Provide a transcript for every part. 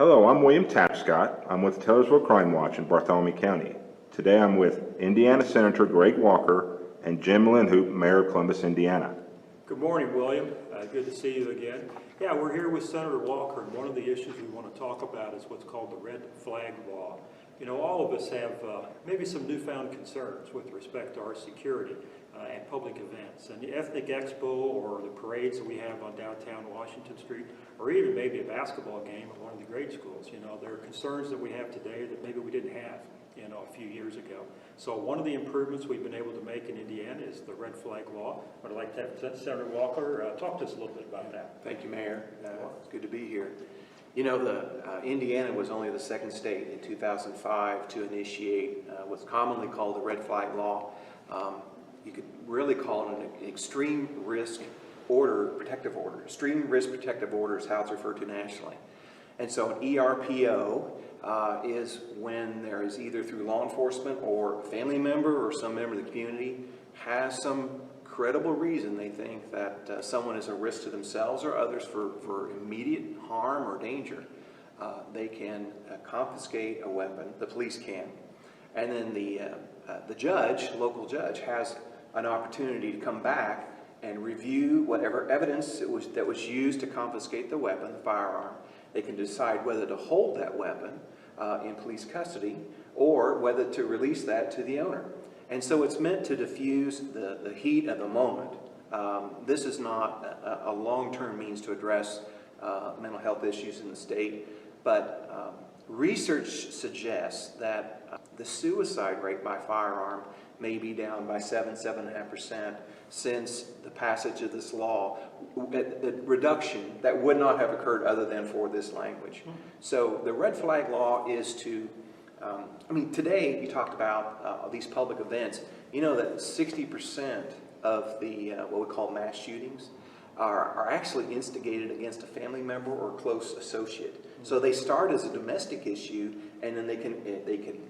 Hello, I'm William Tapscott. I'm with Taylorsville Crimewatch in Bartholomew County. Today I'm with Indiana Senator Greg Walker and Jim Lienhoop, Mayor of Columbus, Indiana. Good morning, William. Good to see you again. Yeah, we're here with Senator Walker, and one of the issues we want to talk about is what's called the red flag law. You know, all of us have maybe some newfound concerns with respect to our security at public events. And the Ethnic Expo or the parades that we have on downtown Washington Street, or even maybe a basketball game at one of the grade schools, you know, there are concerns that we have today that maybe we didn't have, you know, a few years ago. So one of the improvements we've been able to make in Indiana is the red flag law. I'd like to have Senator Walker talk to us a little bit about that. Thank you, Mayor. It's good to be here. You know, Indiana was only the second state in 2005 to initiate what's commonly called the red flag law. You could really call it an extreme risk order, protective order. Extreme risk protective order is how it's referred to nationally. And so an ERPO is when there is either through law enforcement or a family member or some member of the community has some credible reason they think that someone is a risk to themselves or others for immediate harm or danger. They can confiscate a weapon, the police can, and then the judge, local judge, has an opportunity to come back and review whatever evidence that was used to confiscate the weapon, the firearm. They can decide whether to hold that weapon in police custody or whether to release that to the owner. And so it's meant to diffuse the heat of the moment. This is not a long-term means to address mental health issues in the state, but research suggests that the suicide rate by firearm may be down by 7.5% since the passage of this law, the reduction that would not have occurred other than for this language. So the red flag law is to, I mean, today you talked about these public events. You know that 60% of the what we call mass shootings are actually instigated against a family member or close associate. So they start as a domestic issue, and then they can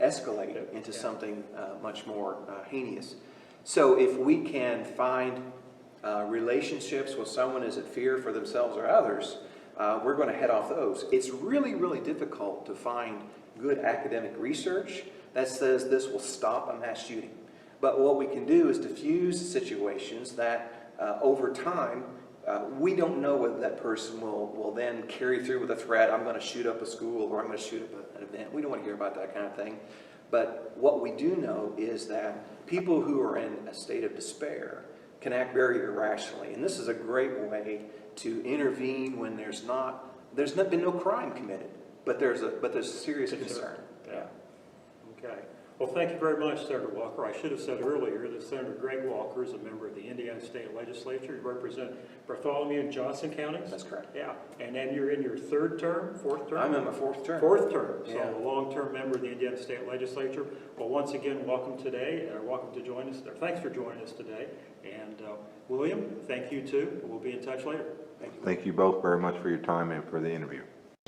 escalate into something much more heinous. So if we can find relationships with someone is at fear for themselves or others, we're going to head off those. It's really, really difficult to find good academic research that says this will stop a mass shooting. But what we can do is diffuse situations that over time, we don't know whether that person will then carry through with a threat, I'm going to shoot up a school or I'm going to shoot up an event. We don't want to hear about that kind of thing. But what we do know is that people who are in a state of despair can act very irrationally. And this is a great way to intervene when there's been no crime committed, but there's a serious concern. Yeah. Okay. Well, thank you very much, Senator Walker. I should have said earlier that Senator Greg Walker is a member of the Indiana State Legislature. You represent Bartholomew and Johnson counties? That's correct. Yeah. And then you're in your third term, fourth term? I'm in my fourth term. Fourth term. So yeah. a long-term member of the Indiana State Legislature. Well, once again, welcome today. Welcome to join us. Thanks for joining us today. And William, thank you too. We'll be in touch later. Thank you both very much for your time and for the interview.